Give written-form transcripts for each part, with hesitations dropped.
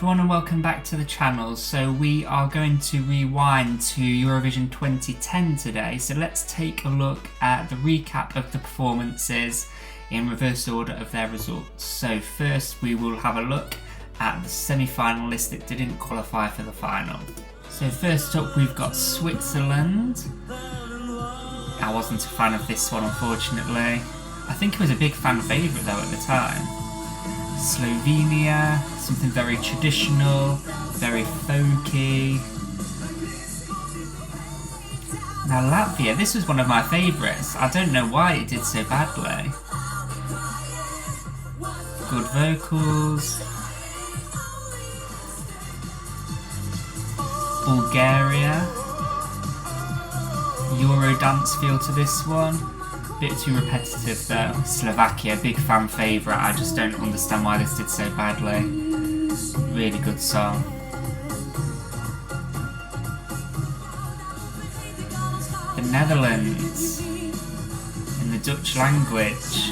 everyone and welcome back to the channel. So we are going to rewind to Eurovision 2010 today, so let's take a look at the recap of the performances in reverse order of their results. So first we will have a look at the semi-finalists that didn't qualify for the final. So first up we've got Switzerland. I wasn't a fan of this one unfortunately. I think it was a big fan favourite though at the time. Slovenia, something very traditional, very folky. Now Latvia, this was one of my favourites. I don't know why it did so badly. Good vocals. Bulgaria. Euro dance feel to this one. Bit too repetitive though. Slovakia, big fan favourite. I just don't understand why this did so badly. Really good song. The Netherlands, in the Dutch language.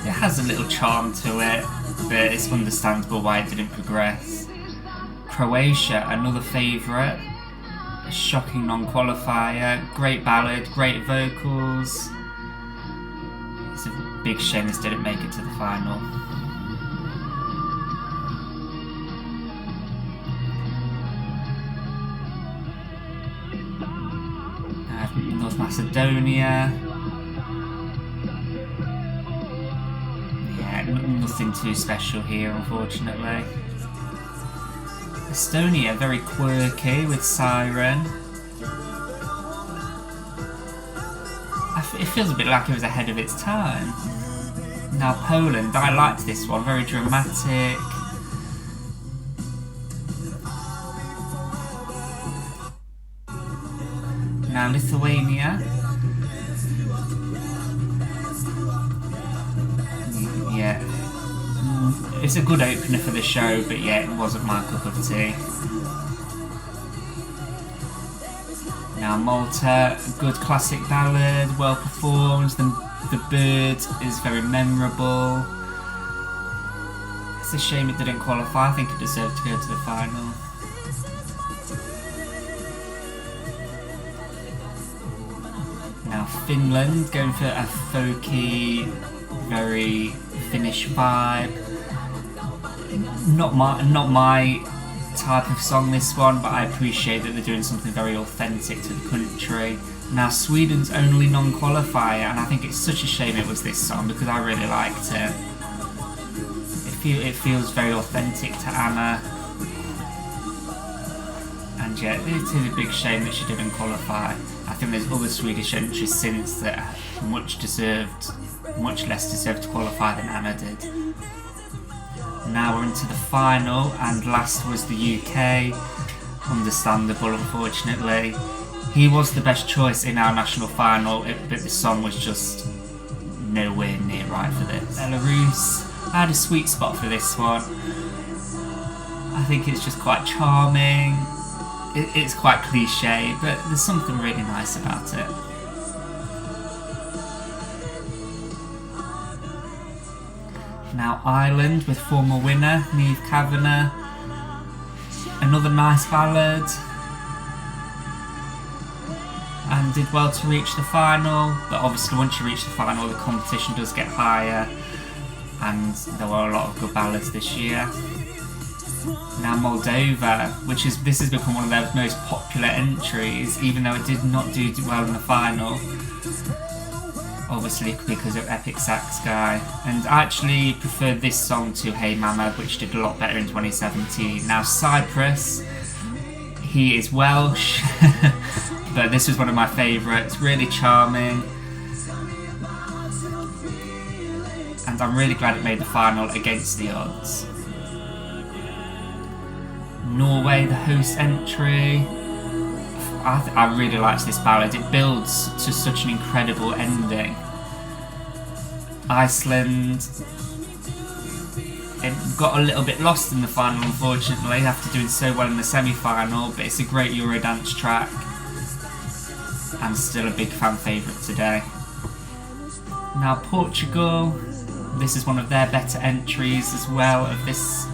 It has a little charm to it, but it's understandable why it didn't progress. Croatia, another favourite. A shocking non-qualifier. Great ballad, great vocals. It's a big shame this didn't make it to the final. North Macedonia. Yeah, nothing too special here unfortunately. Estonia, very quirky with Siren. It feels a bit like it was ahead of its time. Now Poland, I liked this one, very dramatic. Now Lithuania. Yeah, it's a good opener for the show, but yeah, it wasn't my cup of tea. Now Malta, good classic ballad, well performed, the bird is very memorable. It's a shame it didn't qualify, I think it deserved to go to the final. Now Finland, going for a folky, very Finnish vibe. Not my type of song this one, but I appreciate that they're doing something very authentic to the country. Now Sweden's only non-qualifier, and I think it's such a shame it was this song because I really liked it. It feels very authentic to Anna, and yeah, it is a big shame that she didn't qualify. I think there's other Swedish entries since that much less deserved to qualify than Anna did. Now we're into the final, and last was the UK. Understandable, unfortunately. He was the best choice in our national final, but the song was just nowhere near right for this. Belarus, I had a sweet spot for this one. I think it's just quite charming. It's quite cliche, but there's something really nice about it. Now Ireland with former winner Niamh Kavanagh. Another nice ballad. And did well to reach the final, but obviously once you reach the final the competition does get higher, and there were a lot of good ballads this year. Now Moldova, this has become one of their most popular entries, even though it did not do well in the final. Obviously because of Epic Sax Guy, and I actually preferred this song to Hey Mama, which did a lot better in 2017. Now Cyprus, he is Welsh, but this was one of my favourites, really charming, and I'm really glad it made the final against the odds. Norway, the host entry. I really liked this ballad, it builds to such an incredible ending. Iceland, it got a little bit lost in the final unfortunately after doing so well in the semi-final, but it's a great Eurodance track and still a big fan favourite today. Now Portugal, this is one of their better entries as well of this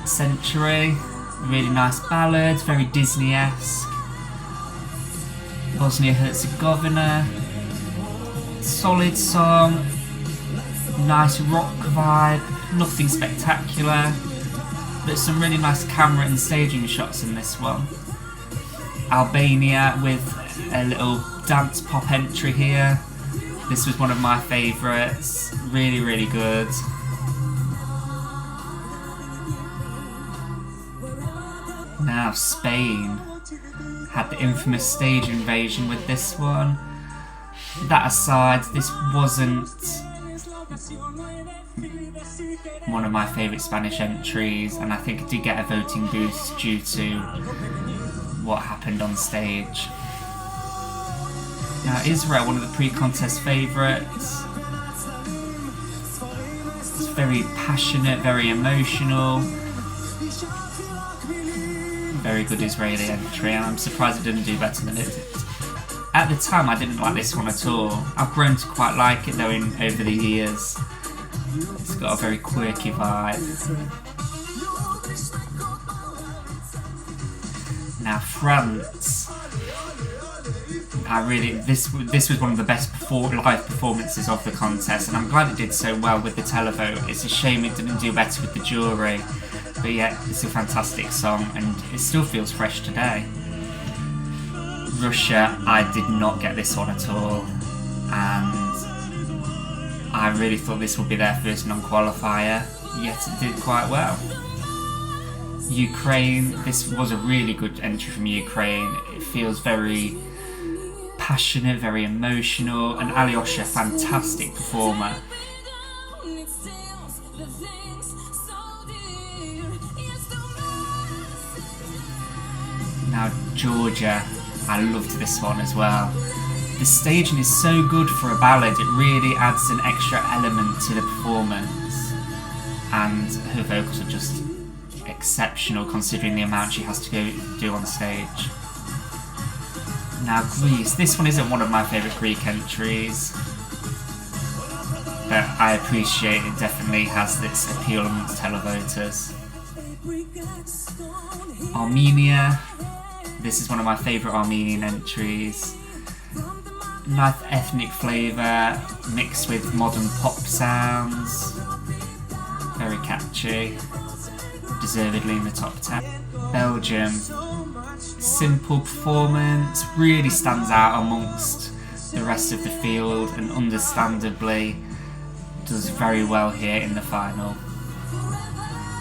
Century, really nice ballad, very Disney-esque. Bosnia-Herzegovina, solid song, nice rock vibe, nothing spectacular, but some really nice camera and staging shots in this one. Albania with a little dance pop entry here. This was one of my favourites, really, really good. Now Spain had the infamous stage invasion with this one. That aside, this wasn't one of my favourite Spanish entries, and I think it did get a voting boost due to what happened on stage. Now Israel, one of the pre-contest favourites. It's very passionate, very emotional. Very good Israeli entry, and I'm surprised it didn't do better than it did. At the time I didn't like this one at all. I've grown to quite like it though over the years. It's got a very quirky vibe. Now France. This was one of the best live performances of the contest, and I'm glad it did so well with the televote. It's a shame it didn't do better with the jury, but yeah, it's a fantastic song and it still feels fresh today. Russia, I did not get this one at all, and I really thought this would be their first non-qualifier, yet it did quite well. Ukraine, this was a really good entry from Ukraine. It feels very passionate, very emotional, and Alyosha, fantastic performer. Now Georgia, I loved this one as well. The staging is so good for a ballad, it really adds an extra element to the performance, and her vocals are just exceptional considering the amount she has to go do on stage. Now Greece, this one isn't one of my favourite Greek entries, but I appreciate it definitely has this appeal amongst televoters. Armenia, this is one of my favourite Armenian entries. Nice ethnic flavour mixed with modern pop sounds, very catchy, deservedly in the top 10. Belgium, simple performance, really stands out amongst the rest of the field and understandably does very well here in the final.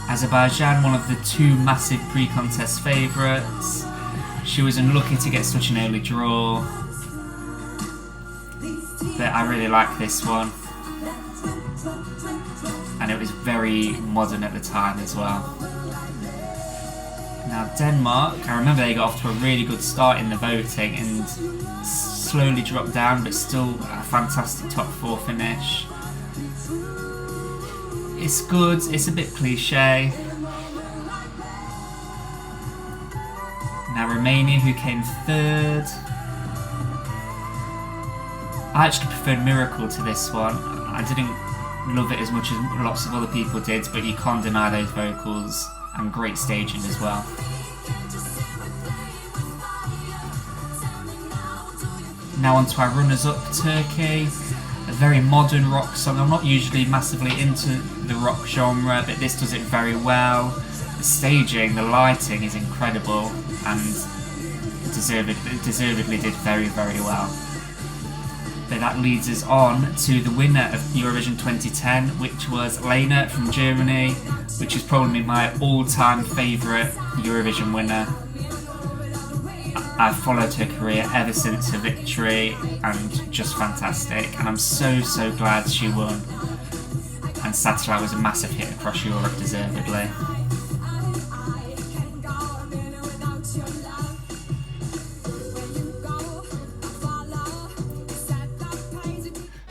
Azerbaijan, one of the two massive pre-contest favourites. She was unlucky to get such an early draw, but I really like this one, and it was very modern at the time as well. Now Denmark, I remember they got off to a really good start in the voting and slowly dropped down, but still a fantastic top 4 finish. It's good, it's a bit cliche. Now Romania, who came 3rd. I actually preferred Miracle to this one. I didn't love it as much as lots of other people did, but you can't deny those vocals and great staging as well. Now on to our runners-up, Turkey. A very modern rock song. I'm not usually massively into the rock genre, but this does it very well. The staging, the lighting is incredible, and deservedly did very, very well. But that leads us on to the winner of Eurovision 2010, which was Lena from Germany, which is probably my all-time favourite Eurovision winner. I've followed her career ever since her victory, and just fantastic, and I'm so glad she won. And Satellite was a massive hit across Europe, deservedly.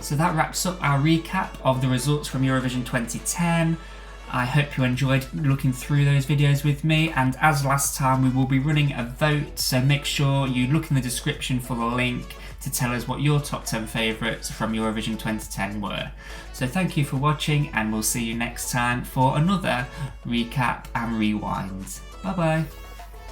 So that wraps up our recap of the results from Eurovision 2010. I hope you enjoyed looking through those videos with me, and as last time we will be running a vote, so make sure you look in the description for the link to tell us what your top 10 favourites from Eurovision 2010 were. So thank you for watching, and we'll see you next time for another recap and rewind. Bye bye.